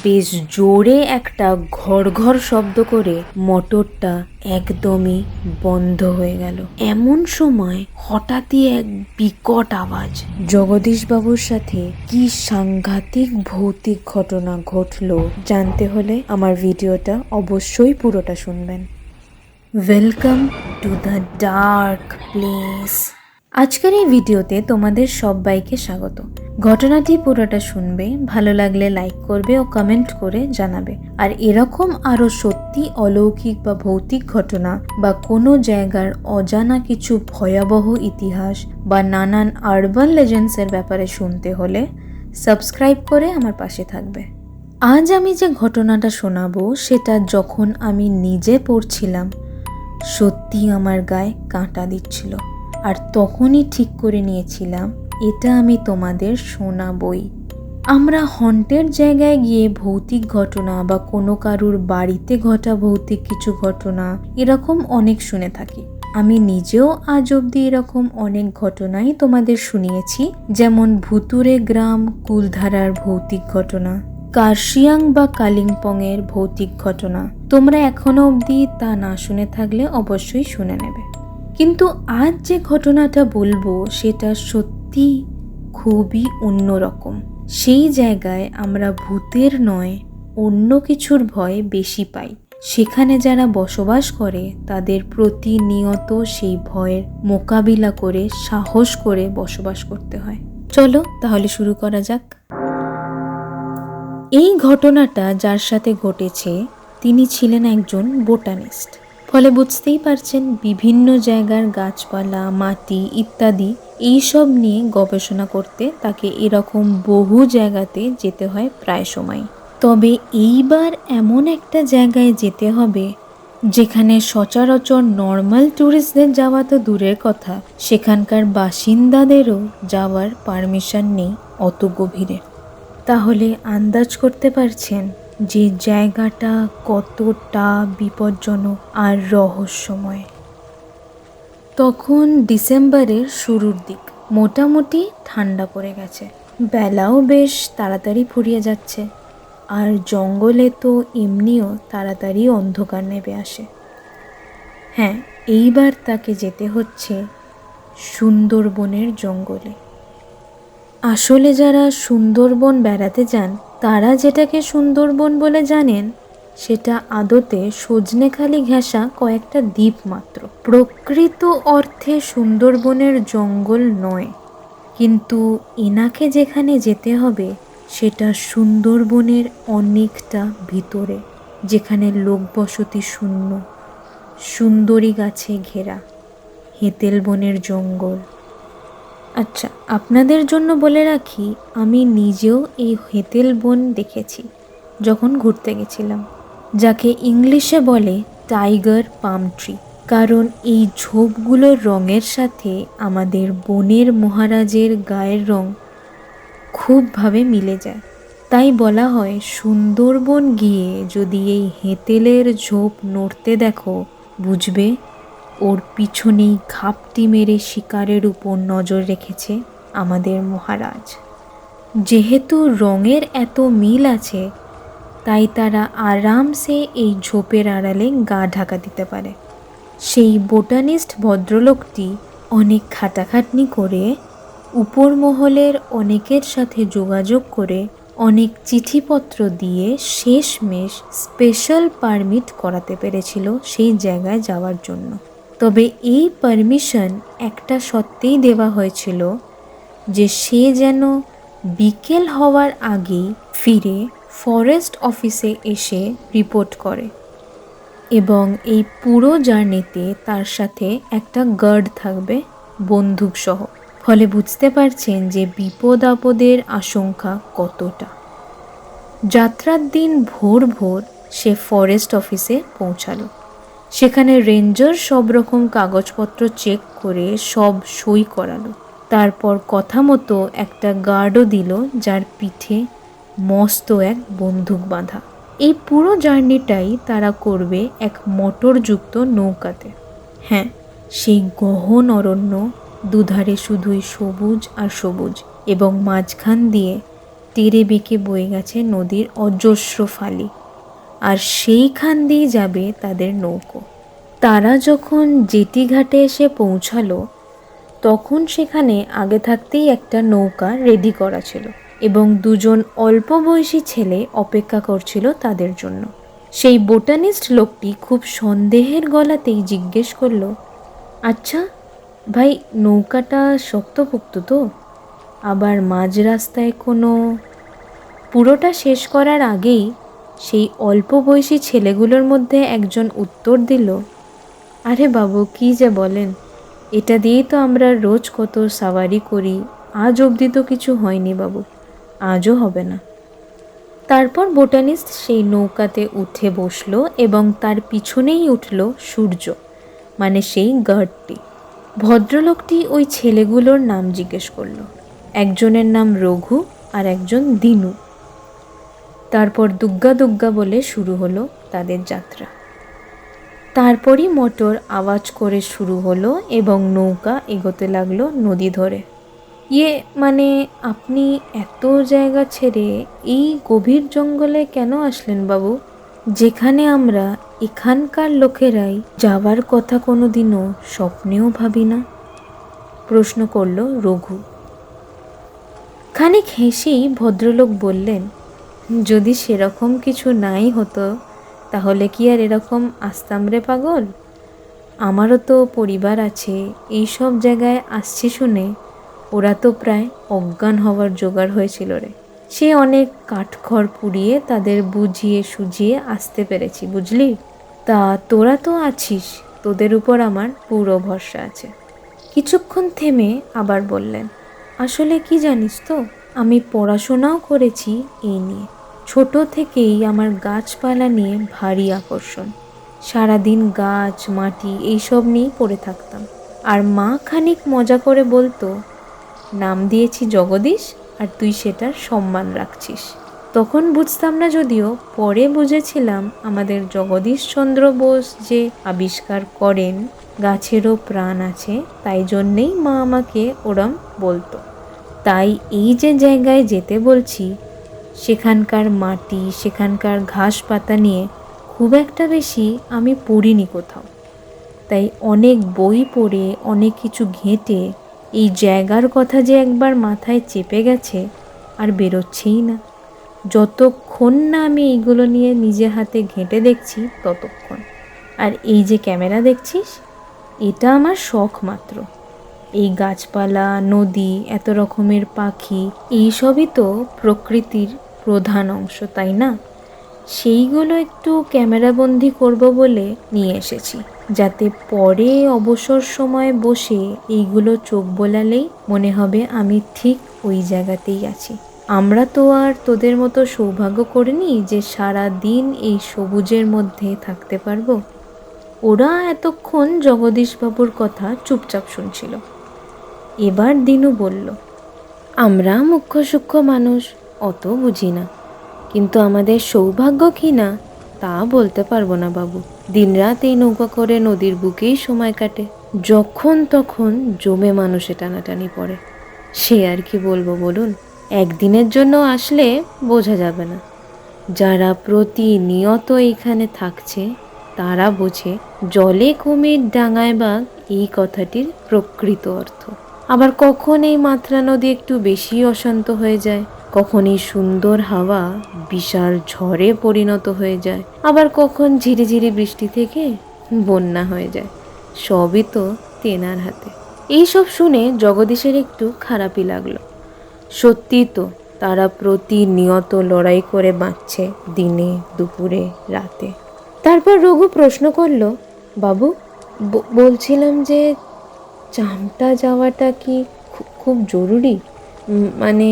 বেশ জোরে একটা ঘড়ঘড় শব্দ করে মোটরটা একদমই বন্ধ হয়ে গেল। এমন সময় হঠাৎই এক বিকট আওয়াজ। জগদীশবাবুর সাথে কি সাংঘাতিক ভৌতিক ঘটনা ঘটলো জানতে হলে আমার ভিডিওটা অবশ্যই পুরোটা শুনবেন। Welcome to the dark place. আজকের এই ভিডিওতে তোমাদের সবাইকে স্বাগত। ঘটনাটি পুরোটা শুনবে, ভালো লাগলে লাইক করবে ও কমেন্ট করে জানাবে। আর এরকম আরো সত্যি অলৌকিক বা ভৌতিক ঘটনা বা কোনো জায়গার অজানা কিছু ভয়াবহ ইতিহাস বা নানান আরবান লেজেন্ডসের ব্যাপারে শুনতে হলে সাবস্ক্রাইব করে আমার পাশে থাকবে। আজ আমি যে ঘটনাটা শোনাবো সেটা যখন আমি নিজে পড়ছিলাম সত্যি আমার গায়ে কাঁটা দিচ্ছিল, আর তখনই ঠিক করে নিয়েছিলাম এটা আমি তোমাদের শোনাবই। আমরা হন্টেড জায়গায় গিয়ে ভৌতিক ঘটনা বা কোনো কারুর বাড়িতে ঘটা ভৌতিক কিছু ঘটনা এরকম অনেক শুনে থাকি। আমি নিজেও আজ অবধি এরকম অনেক ঘটনাই তোমাদের শুনিয়েছি, যেমন ভুতুরে গ্রাম কুলধারার ভৌতিক ঘটনা, কার্শিয়াং বা কালিম্পংয়ের ভৌতিক ঘটনা। তোমরা এখনো অবধি তা না শুনে থাকলে অবশ্যই শুনে নেবে। কিন্তু আজ যে ঘটনাটা বলবো সেটা সত্যি খুবই অন্যরকম। সেই জায়গায় আমরা ভূতের নয় অন্য কিছুর ভয় বেশি পাই। সেখানে যারা বসবাস করে তাদের প্রতিনিয়ত সেই ভয়ের মোকাবিলা করে সাহস করে বসবাস করতে হয়। চলো তাহলে শুরু করা যাক। এই ঘটনাটা যার সাথে ঘটেছে তিনি ছিলেন একজন বোটানিস্ট। ফলে বুঝতেই পারছেন বিভিন্ন জায়গার গাছপালা, মাটি ইত্যাদি এইসব নিয়ে গবেষণা করতে তাকে এরকম বহু জায়গাতে যেতে হয় প্রায় সময়। তবে এইবার এমন একটা জায়গায় যেতে হবে যেখানে সচরাচর নর্মাল ট্যুরিস্টদের যাওয়া তো দূরের কথা, সেখানকার বাসিন্দাদেরও যাওয়ার পারমিশন নেই অত গভীরে। তাহলে আন্দাজ করতে পারছেন যে জায়গাটা কতটা বিপজ্জনক আর রহস্যময়। তখন ডিসেম্বরের শুরুর দিক, মোটামুটি ঠান্ডা পড়ে গেছে, বেলাও বেশ তাড়াতাড়ি ফুরিয়ে যাচ্ছে, আর জঙ্গলে তো এমনিও তাড়াতাড়ি অন্ধকার নেমে আসে। হ্যাঁ, এইবার তাকে যেতে হচ্ছে সুন্দরবনের জঙ্গলে। আসলে যারা সুন্দরবন বেড়াতে যান তারা যেটাকে সুন্দরবন বলে জানেন সেটা আদতে সজনেখালি ঘেঁষা কয়েকটা দ্বীপ মাত্র। প্রকৃত অর্থে সুন্দরবনের জঙ্গল নয়, কিন্তু এনাকে যেখানে যেতে হবে সেটা সুন্দরবনের অনেকটা ভিতরে, যেখানে লোকবসতি শূন্য, সুন্দরী গাছে ঘেরা হেঁতেল বনের জঙ্গল। আচ্ছা, আপনাদের জন্য বলে রাখি আমি নিজেও এই হেঁতেল বন দেখেছি যখন ঘুরতে গেছিলাম, যাকে ইংলিশে বলে টাইগার পাম ট্রি। কারণ এই ঝোপগুলোর রঙের সাথে আমাদের বনের মহারাজের গায়ের রং খুবভাবে মিলে যায়। তাই বলা হয় সুন্দরবন গিয়ে যদি এই হেঁতেলের ঝোপ নড়তে দেখো বুঝবে ওর পিছনেই ঘাপটি মেরে শিকারের উপর নজর রেখেছে আমাদের মহারাজ। যেহেতু রঙের এত মিল আছে তাই তারা আরামসে এই ঝোপের আড়ালে গা ঢাকা দিতে পারে। সেই বোটানিস্ট ভদ্রলোকটি অনেক খাটাখাটনি করে উপর মহলের অনেকের সাথে যোগাযোগ করে অনেক চিঠিপত্র দিয়ে শেষমেশ স্পেশাল পারমিট করাতে পেরেছিল সেই জায়গায় যাওয়ার জন্য। তবে এই পারমিশন একটা সত্ত্বেই দেওয়া হয়েছিল যে সে যেন বিকেল হওয়ার আগেই ফিরে ফরেস্ট অফিসে এসে রিপোর্ট করে, এবং এই পুরো জার্নিতে তার সাথে একটা গার্ড থাকবে বন্দুক সহ। ফলে বুঝতে পারছেন যে বিপদ আপদের আশঙ্কা কতটা। যাত্রার দিন ভোর ভোর সে ফরেস্ট অফিসে পৌঁছালো। সেখানে রেঞ্জার সব রকম কাগজপত্র চেক করে সব সই করালো। তারপর কথা মতো একটা গার্ডও দিল যার পিঠে মস্ত এক বন্দুক বাঁধা। এই পুরো জার্নিটাই তারা করবে এক মোটরযুক্ত নৌকাতে। হ্যাঁ, সেই গহন অরণ্য, দুধারে শুধুই সবুজ আর সবুজ, এবং মাঝখান দিয়ে তেড়ে বেঁকে বয়ে গেছে নদীর অজস্র ফালি, আর সেইখান দিয়ে যাবে তাদের নৌকো। তারা যখন জেটি ঘাটে এসে পৌঁছালো, তখন সেখানে আগে থাকতেই একটা নৌকা রেডি করা ছিল এবং দুজন অল্প বয়সী ছেলে অপেক্ষা করছিল তাদের জন্য। সেই বোটানিস্ট লোকটি খুব সন্দেহের গলাতেই জিজ্ঞেস করলো, আচ্ছা ভাই, নৌকাটা শক্তপোক্ত তো? আবার মাঝ রাস্তায় কোনো... পুরোটা শেষ করার আগেই সেই অল্প বয়সী ছেলেগুলোর মধ্যে একজন উত্তর দিল, আরে বাবু, কি যে বলেন, এটা দিয়েই তো আমরা রোজ কত সাওয়ারি করি, আজ অবধি তো কিছু হয়নি বাবু, আজও হবে না। তারপর বোটানিস্ট সেই নৌকাতে উঠে বসলো এবং তার পিছনেই উঠল সূর্য, মানে সেই গার্ডটি। ভদ্রলোকটি ওই ছেলেগুলোর নাম জিজ্ঞেস করলো। একজনের নাম রঘু আর একজন দিনু। তারপর দুগ্গা দুগ্গা বলে শুরু হলো তাদের যাত্রা। তারপরই মোটর আওয়াজ করে শুরু হলো এবং নৌকা এগোতে লাগলো নদী ধরে। মানে আপনি এত জায়গা ছেড়ে এই গভীর জঙ্গলে কেন আসলেন বাবু, যেখানে আমরা এখানকার লোকেরাই যাওয়ার কথা কোনো দিনও স্বপ্নেও ভাবি না? প্রশ্ন করল রঘু। খানিক হেসেই ভদ্রলোক বললেন, যদি সেরকম কিছু নাই হতো তাহলে কি আর এরকম আসতাম রে পাগল? আমারও তো পরিবার আছে, এই সব জায়গায় আসছি শুনে ওরা তো প্রায় অজ্ঞান হওয়ার জোগাড় হয়েছিল রে। সে অনেক কাঠখড় পুড়িয়ে তাদের বুঝিয়ে সুঝিয়ে আসতে পেরেছি, বুঝলি? তা তোরা তো আছিস, তোদের উপর আমার পুরো ভরসা আছে। কিছুক্ষণ থেমে আবার বললেন, আসলে কি জানিস তো, আমি পড়াশোনাও করেছি এই নিয়ে। ছোট থেকেই আমার গাছপালা নিয়ে ভারী আকর্ষণ। সারাদিন গাছ মাটি এইসব নিয়েই পড়ে থাকতাম। আর মা খানিক মজা করে বলতো, নাম দিয়েছি জগদীশ আর তুই সেটার সম্মান রাখছিস। তখন বুঝতাম না, যদিও পরে বুঝেছিলাম আমাদের জগদীশচন্দ্র বোস যে আবিষ্কার করেন গাছেরও প্রাণ আছে, তাই জন্যেই মা আমাকে ওরম বলতো। তাই এই যে জায়গায় যেতে বলছি, সেখানকার মাটি, সেখানকার ঘাস পাতা নিয়ে খুব একটা বেশি আমি পড়িনি কোথাও। তাই অনেক বই পড়ে, অনেক কিছু ঘেঁটে এই জায়গার কথা যে একবার মাথায় চেপে গেছে, আর বেরোচ্ছেই না। যতক্ষণ না আমি এইগুলো নিয়ে নিজে হাতে ঘেঁটে দেখছি ততক্ষণ। আর এই যে ক্যামেরা দেখছিস, এটা আমার শখ মাত্র। এই গাছপালা, নদী, এত রকমের পাখি, এইসবই তো প্রকৃতির প্রধান অংশ, তাই না? সেইগুলো একটু ক্যামেরাবন্দি করব বলে নিয়ে এসেছি, যাতে পরে অবসর সময় বসে এইগুলো চোখ বোলালেই মনে হবে আমি ঠিক ওই জায়গাতেই আছি। আমরা তো আর তোদের মতো সৌভাগ্য করিনি যে সারা দিন এই সবুজের মধ্যে থাকতে পারবো। ওরা এতক্ষণ জগদীশবাবুর কথা চুপচাপ শুনছিল। এবার দিনু বলল, আমরা মুখ্য সূক্ষ্ম মানুষ, অত বুঝি না, কিন্তু আমাদের সৌভাগ্য কি না তা বলতে পারবো না বাবু। দিনরাত এই নৌকা করে নদীর বুকেই সময় কাটে, যখন তখন জমে মানুষে টানাটানি পড়ে। সে আর কি বলবো বলুন, একদিনের জন্য আসলে বোঝা যাবে না। যারা প্রতিনিয়ত এইখানে থাকছে তারা বোঝে জলে কুমির ডাঙায় বাঘ এই কথাটির প্রকৃত অর্থ। আবার কখন এই মাত্রা নদী একটু বেশি অশান্ত হয়ে যায়, কখন এই সুন্দর হাওয়া বিশাল ঝড়ে পরিণত হয়ে যায়, আবার কখন ঝিরিঝিরি বৃষ্টি থেকে বন্যা হয়ে যায়, সবই তো তেনার হাতে। এইসব শুনে জগদীশের একটু খারাপই লাগলো। সত্যি তো, তারা প্রতিনিয়ত লড়াই করে বাঁচছে, দিনে দুপুরে রাতে। তারপর রঘু প্রশ্ন করলো, বাবু বলছিলাম যে চামটা যাওয়াটা কি খুব জরুরি? মানে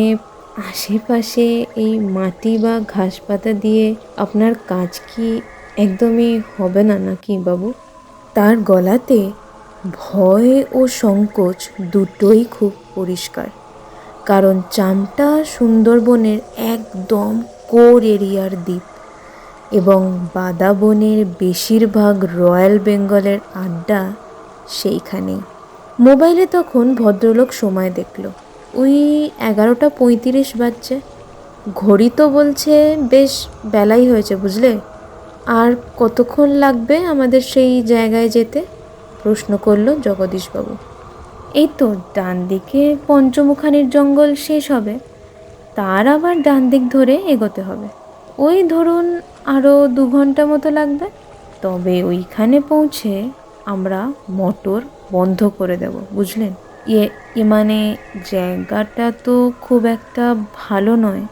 আশেপাশে এই মাটি বা ঘাস পাতা দিয়ে আপনার কাজ কি একদমই হবে না নাকি বাবু? তার গলাতে ভয় ও সংকোচ দুটোই খুব পরিষ্কার, কারণ চামটা সুন্দরবনের একদম কোর এরিয়ার দ্বীপ এবং বাদাবনের বেশিরভাগ রয়্যাল বেঙ্গলের আড্ডা সেইখানেই। মোবাইলে তখন ভদ্রলোক সময় দেখল, ওই 11:35 বাজছে। ঘড়ি তো বলছে বেশ বেলাই হয়েছে বুঝলে। আর কতক্ষণ লাগবে আমাদের সেই জায়গায় যেতে? প্রশ্ন করল জগদীশবাবু। এই তো ডান দিকে পঞ্চমুখানির জঙ্গল শেষ হবে, তার আবার ডান দিক ধরে এগোতে হবে। ওই ধরুন আরও 2 ঘন্টা মতো লাগবে। তবে ওইখানে পৌঁছে আমরা মোটর বন্ধ করে দেব, বুঝলেন? মানে জায়গাটা তো খুব একটা ভালো নয়,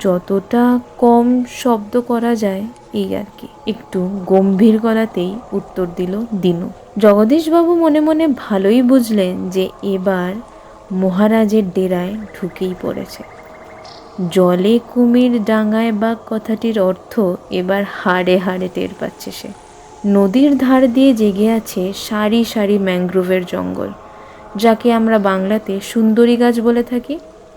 যতটা কম শব্দ করা যায় এই আর কি, একটু গম্ভীর গলাতেই উত্তর দিল দিনু। জগদীশবাবু মনে মনে ভালোই বুঝলেন যে এবার মহারাজের ডেরায় ঢুকেই পড়েছে। জলে কুমির ডাঙায় বাঘ কথাটির অর্থ এবার হাড়ে হাড়ে টের পাচ্ছে সে। নদীর ধার দিয়ে জেগে আছে সারি সারি ম্যানগ্রোভের জঙ্গল, যাকে আমরা বাংলাতে সুন্দরী গাছ বলে থাকি।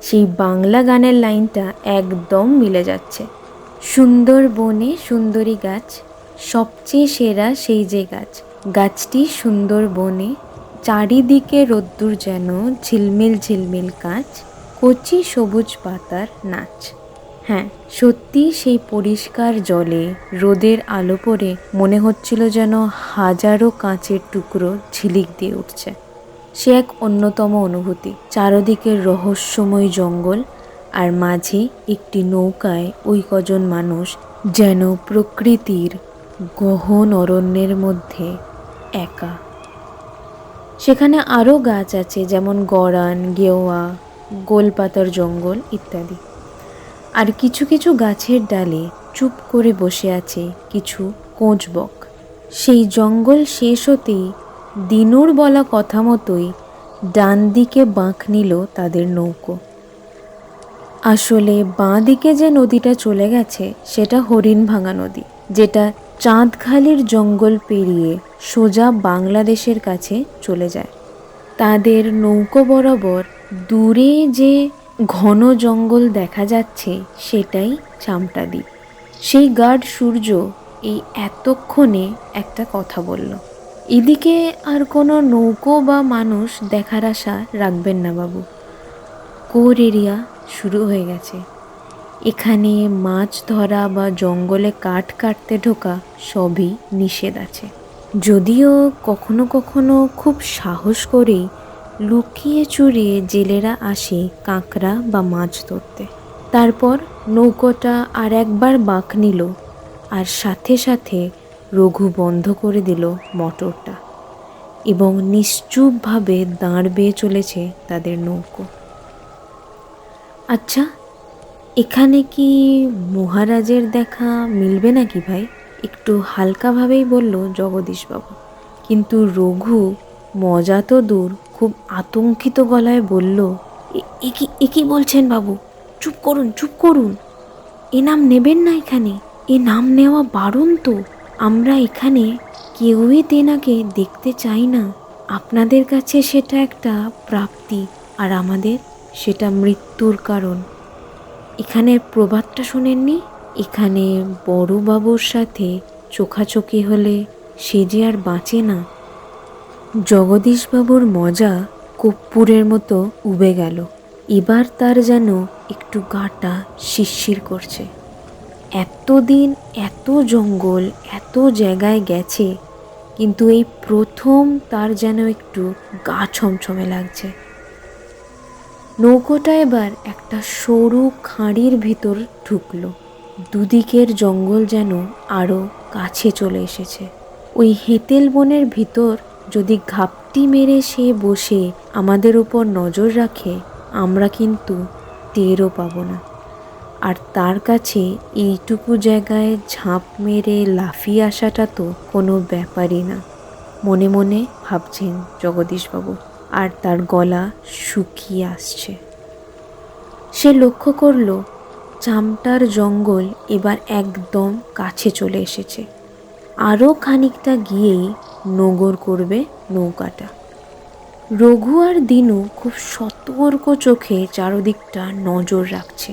সেই বাংলা গানের লাইনটা একদম মিলে যাচ্ছে। সুন্দর বনে সুন্দরী গাছ, সবচেয়ে সেরা সেই যে গাছ, গাছটি সুন্দর বনে, চারিদিকে রোদ্দুর যেন ঝিলমিল ঝিলমিল কাঁচ, কচি সবুজ পাতার নাচ। হ্যাঁ, সত্যি সেই পরিষ্কার জলে রোদের আলো পড়ে মনে হচ্ছিল যেন হাজারো কাঁচের টুকরো ঝিলিক দিয়ে উঠছে। সে এক অন্যতম অনুভূতি। চারদিকে রহস্যময় জঙ্গল, আর মাঝে একটি নৌকায় ওই কজন মানুষ যেন প্রকৃতির গহন অরণ্যের মধ্যে একা। সেখানে আরও গাছ আছে, যেমন গরান, গেওয়া, গোলপাতার জঙ্গল ইত্যাদি। আর কিছু কিছু গাছের ডালে চুপ করে বসে আছে কিছু কোঁচবক। সেই জঙ্গল শেষ হতেই দিনুর বলা কথা মতোই ডান দিকে বাঁক নিল তাদের নৌকো। আসলে বাঁ দিকে যে নদীটা চলে গেছে সেটা হরিণভাঙা নদী, যেটা চাঁদখালির জঙ্গল পেরিয়ে সোজা বাংলাদেশের কাছে চলে যায়। তাদের নৌকো বরাবর দূরে যে ঘন জঙ্গল দেখা যাচ্ছে সেটাই চামটা দ্বীপ। সেই গার্ড সূর্য এই এতক্ষণে একটা কথা বলল, এদিকে আর কোনো নৌকো বা মানুষ দেখার আশা রাখবেন না বাবু। কোর এরিয়া শুরু হয়ে গেছে। এখানে মাছ ধরা বা জঙ্গলে কাঠ কাটতে ঢোকা সবই নিষেধ আছে। যদিও কখনো কখনো খুব সাহস করেই লুকিয়ে চুরিয়ে জেলেরা আসে কাঁকড়া বা মাছ ধরতে। তারপর নৌকোটা আর একবার বাঁক নিল, আর সাথে সাথে রঘু বন্ধ করে দিল মোটরটা, এবং নিশ্চুপভাবে দাঁড় বেয়ে চলেছে তাদের নৌকো। আচ্ছা, এখানে কি মহারাজের দেখা মিলবে নাকি ভাই? একটু হালকাভাবেই বলল জগদীশবাবু। কিন্তু রঘু মজা তো দূর, খুব আতঙ্কিত গলায় বলল, এ কি বলছেন বাবু? চুপ করুন, চুপ করুন। এ নাম নেবেন না এখানে, এ নাম নেওয়া বারণ তো। আমরা এখানে কেউই তেনাকে দেখতে চাই না। আপনাদের কাছে সেটা একটা প্রাপ্তি, আর আমাদের সেটা মৃত্যুর কারণ। এখানে প্রবাদটা শোনেননি? এখানে বড়বাবুর সাথে চোখাচোখি হলে সে যে আর বাঁচে না। জগদীশবাবুর মজা কর্পূরের মতো উবে গেল। এবার তার যেন একটু গাটা শিরশির করছে। এতদিন এত জঙ্গল, এত জায়গায় গেছে, কিন্তু এই প্রথম তার যেন একটু গা ছমছমে লাগছে। নৌকোটা এবার একটা সরু খাঁড়ির ভিতর ঢুকলো। দুদিকের জঙ্গল যেন আরও কাছে চলে এসেছে। ওই হেঁতেল বনের ভিতর যদি ঘাপটি মেরে সে বসে আমাদের উপর নজর রাখে, আমরা কিন্তু টেরও পাবো না। আর তার কাছে এইটুকু জায়গায় ঝাঁপ মেরে লাফিয়ে আসাটা তো কোনো ব্যাপারই না, মনে মনে ভাবছেন জগদীশবাবু, আর তার গলা শুকিয়ে আসছে। সে লক্ষ্য করল চামটার জঙ্গল এবার একদম কাছে চলে এসেছে। আরও খানিকটা গিয়েই নগর করবে নৌকাটা। রঘু আর দিনু খুব সতর্ক চোখে চারদিকটা নজর রাখছে।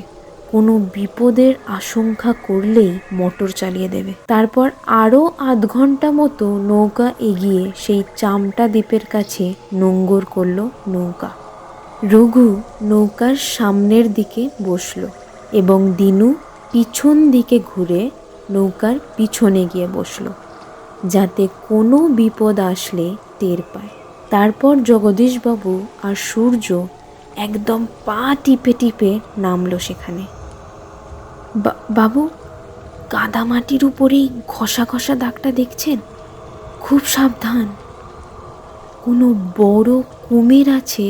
কোনো বিপদের আশঙ্কা করলেই মোটর চালিয়ে দেবে। তারপর আরও আধ ঘন্টা মতো নৌকা এগিয়ে সেই চামটা দ্বীপের কাছে নোঙ্গর করলো নৌকা। রঘু নৌকার সামনের দিকে বসলো এবং দিনু পিছন দিকে ঘুরে নৌকার পিছনে গিয়ে বসল, যাতে কোনো বিপদ আসলে টের পায়। তারপর জগদীশবাবু আর সূর্য একদম পা টিপে টিপে নামলো সেখানে। বাবু, কাদামাটির উপরেই ঘষা ঘষা দাগটা দেখছেন? খুব সাবধান, কোনো বড় কুমির আছে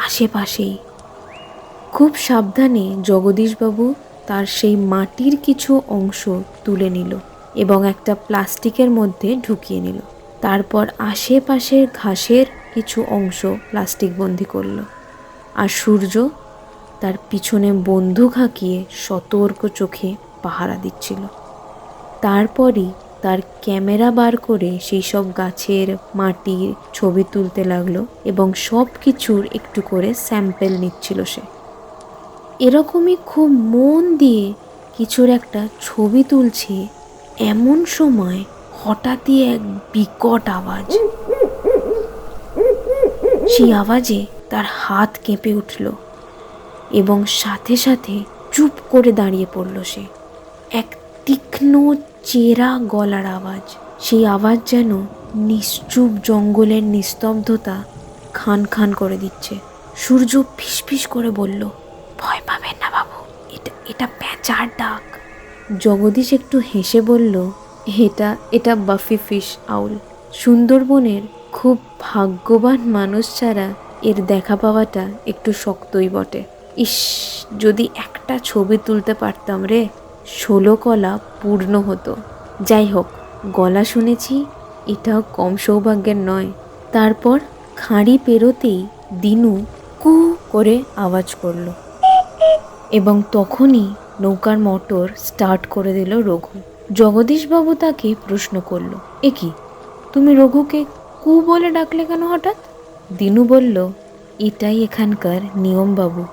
আশেপাশেই। খুব সাবধানে জগদীশবাবু তার সেই মাটির কিছু অংশ তুলে নিল এবং একটা প্লাস্টিকের মধ্যে ঢুকিয়ে নিল। তারপর আশেপাশের ঘাসের কিছু অংশ প্লাস্টিক বন্দি করল। আর সূর্য তার পিছনে বন্দুক হাঁকিয়ে সতর্ক চোখে পাহারা দিচ্ছিল। তারপরই তার ক্যামেরা বার করে সেই সব গাছের মাটির ছবি তুলতে লাগলো এবং সব কিছুর একটু করে স্যাম্পেল নিচ্ছিল সে। এরকমই খুব মন দিয়ে কিছুর একটা ছবি তুলছে, এমন সময় হঠাৎই এক বিকট আওয়াজ। সেই আওয়াজে তার হাত কেঁপে উঠল এবং সাথে সাথে চুপ করে দাঁড়িয়ে পড়ল সে। এক তীক্ষ্ণ চেরা গলার আওয়াজ। সেই আওয়াজ যেন নিশ্চুপ জঙ্গলের নিস্তব্ধতা খান খান করে দিচ্ছে। সূর্য ফিসফিস করে বলল, ভয় পাবেন না বাবু, এটা প্যাঁচার ডাক। জগদীশ একটু হেসে বলল, এটা বাফি ফিশ আউল। সুন্দরবনের খুব ভাগ্যবান মানুষ ছাড়া এর দেখা পাওয়াটা একটু শক্তই বটে। ইস, যদি একটা ছবি তুলতে পারতাম রে, 16 কলা পূর্ণ হতো। যাই হোক, গলা শুনেছি, এটাও কম সৌভাগ্যের নয়। তারপর খাঁড়ি পেরোতেই দিনু কু করে আওয়াজ করল এবং তখনই নৌকার মোটর স্টার্ট করে দিল রঘু। জগদীশবাবু তাকে প্রশ্ন করল, এ কি, তুমি রঘুকে কু বলে ডাকলে কেন হঠাৎ? দিনু বলল, এটাই এখানকার নিয়ম বাবু।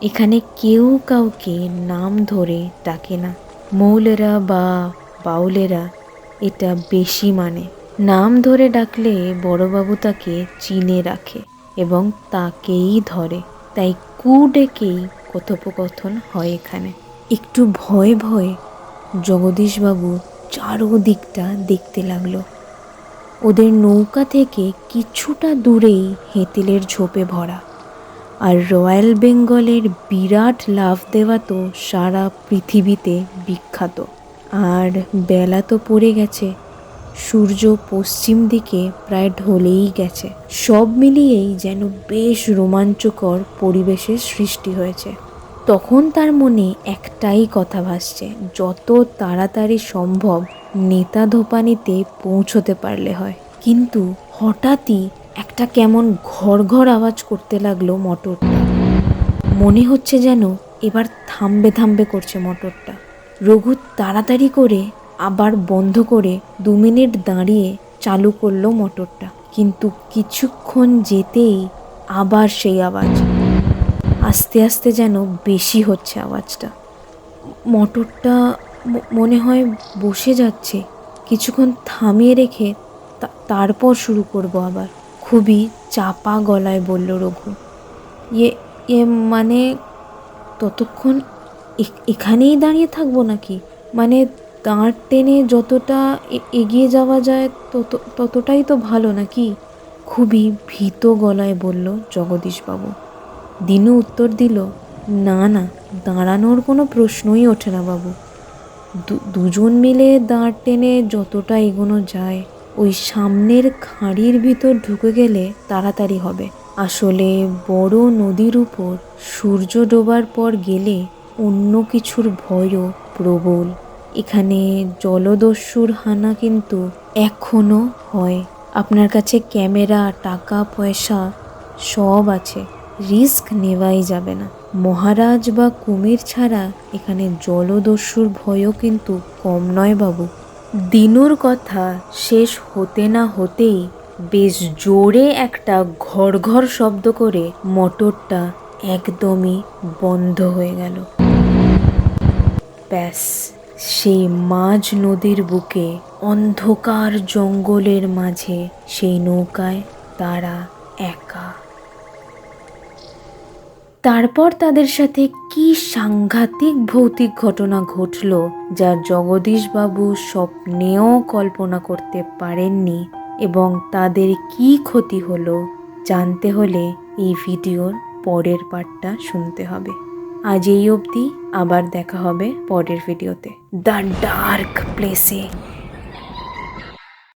এখানে কেউ কাউকে নাম ধরে ডাকে না। মৌলেরা বা বাউলেরা এটা বেশি মানে। নাম ধরে ডাকলে বড়বাবু তাকে চিনে রাখে এবং তাকেই ধরে। তাই কু ডেকেই কথোপকথন হয় এখানে। একটু ভয়ে ভয়ে জগদীশবাবু চারোদিকটা দেখতে লাগলো। ওদের নৌকা থেকে কিছুটা দূরেই হেঁতেলের ঝোপে ভরা, আর রয়্যাল বেঙ্গলের বিরাট লাফ দেওয়া তো সারা পৃথিবীতে বিখ্যাত। আর বেলা তো পড়ে গেছে, সূর্য পশ্চিম দিকে প্রায় ঢলেই গেছে। সব মিলিয়েই যেন বেশ রোমাঞ্চকর পরিবেশের সৃষ্টি হয়েছে। তখন তার মনে একটাই কথা ভাসছে, যত তাড়াতাড়ি সম্ভব নেতা ধোপানিতে পৌঁছতে পারলে হয়। কিন্তু হঠাৎই একটা কেমন ঘর ঘর আওয়াজ করতে লাগলো মোটরটা। মনে হচ্ছে যেন এবার থামবে থামবে করছে মোটরটা। রঘু তাড়াতাড়ি করে আবার বন্ধ করে 2 মিনিট দাঁড়িয়ে চালু করলো মোটরটা। কিন্তু কিছুক্ষণ যেতেই আবার সেই আওয়াজ। আস্তে আস্তে যেন বেশি হচ্ছে আওয়াজটা। মোটরটা মনে হয় বসে যাচ্ছে। কিছুক্ষণ থামিয়ে রেখে তারপর শুরু করব আবার। খুবই চাপা গলায় বলল রঘু। এ মানে ততক্ষণ এখানেই দাঁড়িয়ে থাকবো নাকি? মানে দাঁড় টেনে যতটা এগিয়ে যাওয়া যায় ততটাই তো ভালো নাকি? খুবই ভীত গলায় বলল জগদীশবাবু। দিনু উত্তর দিল, না না, দাঁড়ানোর কোনো প্রশ্নই ওঠে না বাবু। দুজন মিলে দাঁড় টেনে যতটা এগোনো যায়, ওই সামনের খাঁড়ির ভিতর ঢুকে গেলে তাড়াতাড়ি হবে। আসলে বড় নদীর উপর সূর্য ডোবার পর গেলে অন্য কিছুর ভয়ও প্রবল। এখানে জলদস্যুর হানা কিন্তু এখনো হয়। আপনার কাছে ক্যামেরা, টাকা পয়সা সব আছে, রিস্ক নেওয়াই যাবে না। মহারাজ বা কুমির ছাড়া এখানে জলদস্যুর ভয়ও কিন্তু কম নয় বাবু। দিনুর কথা শেষ হতে না হতেই বেশ জোরে একটা ঘর ঘর শব্দ করে মোটরটা একদমই বন্ধ হয়ে গেল। ব্যাস, সেই মাঝ নদীর বুকে অন্ধকার জঙ্গলের মাঝে সেই নৌকায় তারা একা। তারপর তাদের সাথে কি সাংঘাতিক ভৌতিক ঘটনা ঘটল যা জগদীশবাবু স্বপ্নেও কল্পনা করতে পারেননি, এবং তাদের কি ক্ষতি হলো জানতে হলে এই ভিডিওর পরের পার্টটা শুনতে হবে। আজ এই অবধি, আবার দেখা হবে পরের ভিডিওতে দ্য ডার্ক প্লেসে।